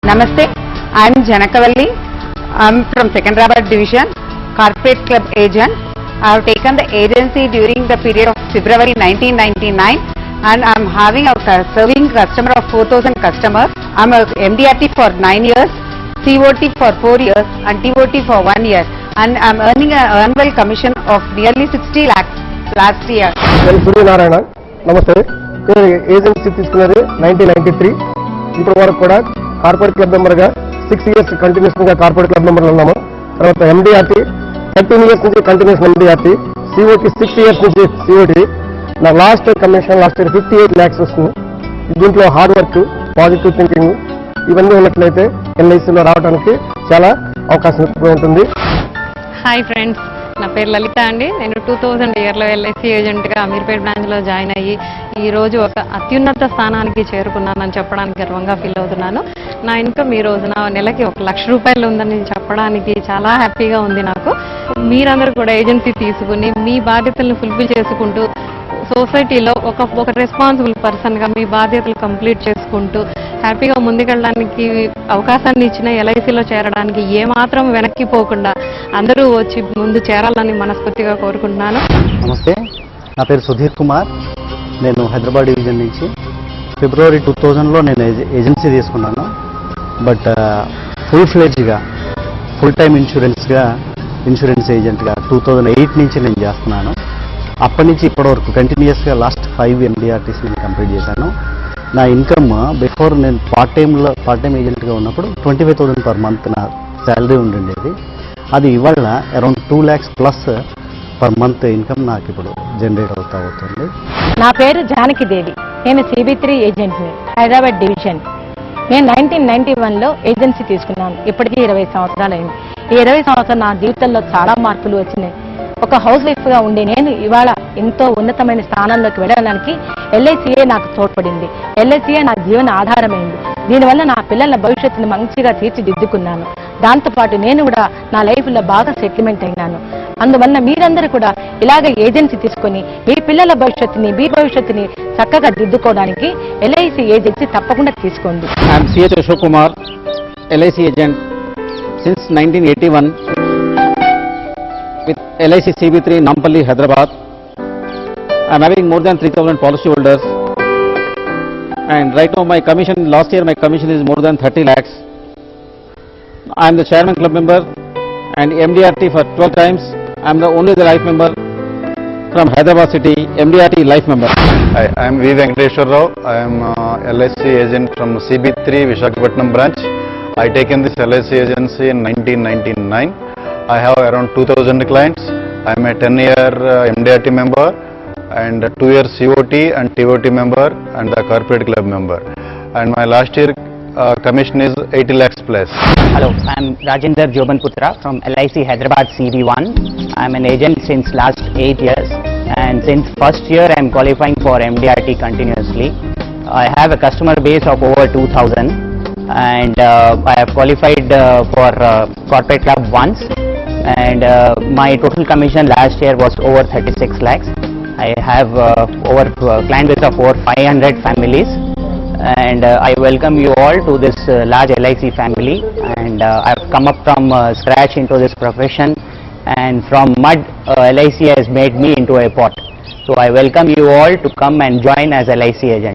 Namaste, I am Janakavalli. I am from Secunderabad division, corporate club agent. I have taken the agency during the period of February 1999 and I am having a serving customer of 4,000 customers. I am a MDRT for 9 years, COT for 4 years and TOT for 1 year and I am earning an annual commission of nearly 60 lakhs last year. Surya Narayana, Namaste. Agency తీసుకున్నది 1993 ఇప్పటి వరకు కూడా corporate club మెంబర్గా 6 years కంటిన్యూస్గా corporate club మెంబర్లు ఉన్నాము. తర్వాత MDRT 13 years నుంచి కంటిన్యూస్ MDRT, COT 6 years నుంచి COT. నా last commission last year 58 lakhs వస్తుంది. దీంట్లో హార్డ్ వర్క్, పాజిటివ్ థింకింగ్ ఇవన్నీ ఉన్నట్లయితే LICలో రావడానికి చాలా అవకాశం ఉంటుంది. హాయ్ ఫ్రెండ్స్, నా పేరు లలిత అండి. నేను 2000 ఇయర్లో LIC ఏజెంట్గా అమీర్పేట్ బ్రాంచ్లో జాయిన్ అయ్యి ఈరోజు ఒక అత్యున్నత స్థానానికి చేరుకున్నానని చెప్పడానికి గర్వంగా ఫీల్ అవుతున్నాను. నా ఇన్కమ్ ఈ రోజున నెలకి 1 లక్ష రూపాయలు ఉందని చెప్పడానికి చాలా హ్యాపీగా ఉంది నాకు. మీరందరూ కూడా ఏజెన్సీ తీసుకుని మీ బాధ్యతలను ఫుల్ఫిల్ చేసుకుంటూ సొసైటీలో ఒక రెస్పాన్సిబుల్ పర్సన్గా మీ బాధ్యతలు కంప్లీట్ చేసుకుంటూ హ్యాపీగా ముందుకెళ్ళడానికి అవకాశాన్ని ఇచ్చిన LICలో చేరడానికి ఏమాత్రం వెనక్కిపోకుండా అందరూ వచ్చి ముందు చేరాలని మనస్ఫూర్తిగా కోరుకుంటున్నాను. నమస్తే, నా పేరు సుధీర్ కుమార్. నేను హైదరాబాద్ డివిజన్ నుంచి ఫిబ్రవరి 2000లో నేను ఏజెన్సీ తీసుకున్నాను. బట్ ఫుల్ ఫ్లెడ్జ్గా ఫుల్ టైమ్ ఇన్సూరెన్స్ ఏజెంట్గా 2008 నుంచి నేను చేస్తున్నాను. అప్పటి నుంచి ఇప్పటివరకు కంటిన్యూస్గా లాస్ట్ 5 MDRTs నేను కంప్లీట్ చేశాను. నా ఇన్కమ్ బిఫోర్ నేను పార్ట్ టైం ఏజెంట్గా ఉన్నప్పుడు 25,000 per month నా శాలరీ ఉండిండేది. అది ఇవాళ around 2 lakhs plus per month income నాకు ఇప్పుడు జనరేట్ అవుతుంది. నా పేరు జానకి దేవి. నేను CB3 ఏజెంట్ని, హైదరాబాద్ డివిజన్. నేను 1991లో ఏజెన్సీ తీసుకున్నాను. ఇప్పటికీ 20 సంవత్సరాలు అయింది. ఈ 20 సంవత్సరాలు నా జీవితంలో చాలా మార్పులు వచ్చినాయి. ఒక హౌస్ వైఫ్గా ఉండి నేను ఇవాళ ఎంతో ఉన్నతమైన స్థానంలోకి వెళ్ళడానికి LICయే నాకు తోడ్పడింది. LICయే నా జీవన ఆధారమైంది. దీనివల్ల నా పిల్లల భవిష్యత్తును మంచిగా తీర్చిదిద్దుకున్నాను. దాంతోపాటు నేను కూడా నా లైఫ్లో బాగా సెటిల్మెంట్ అయినాను. అందువల్ల మీరందరూ కూడా ఇలాగ ఏజెన్సీ తీసుకొని మీ పిల్లల భవిష్యత్తుని చక్కగా దిద్దుకోవడానికి LIC ఏజెన్సీ తప్పకుండా తీసుకోండి. I'm CH Ashok Kumar, LIC agent since 1981 with LIC CB3 Nampalli, Hyderabad. I am having more than 3,000 policy holders and right now my commission, last year my commission is more than 30 lakhs. I am the chairman club member and MDRT for 12 times. I am the only life member from Hyderabad city, MDRT life member. I am V. Venkateshwar Rao. I am LIC agent from CB3 Visakhapatnam branch. I taken this LIC agency in 1999. I have around 2,000 clients. I am a 10-year MDRT member and a 2-year COT and TOT member and the corporate club member. And my last year commission is 80 lakhs plus. Hello, I am Rajendra Jobanputra from LIC Hyderabad CB1. I am an agent since last 8 years and since first year I am qualifying for MDRT continuously. I have a customer base of over 2,000 and I have qualified for corporate club once and my total commission last year was over 36 lakhs. I have over client base of over 500 families and I welcome you all to this large LIC family and I have come up from scratch into this profession and from mud LIC has made me into a pot. So I welcome you all to come and join as LIC agent.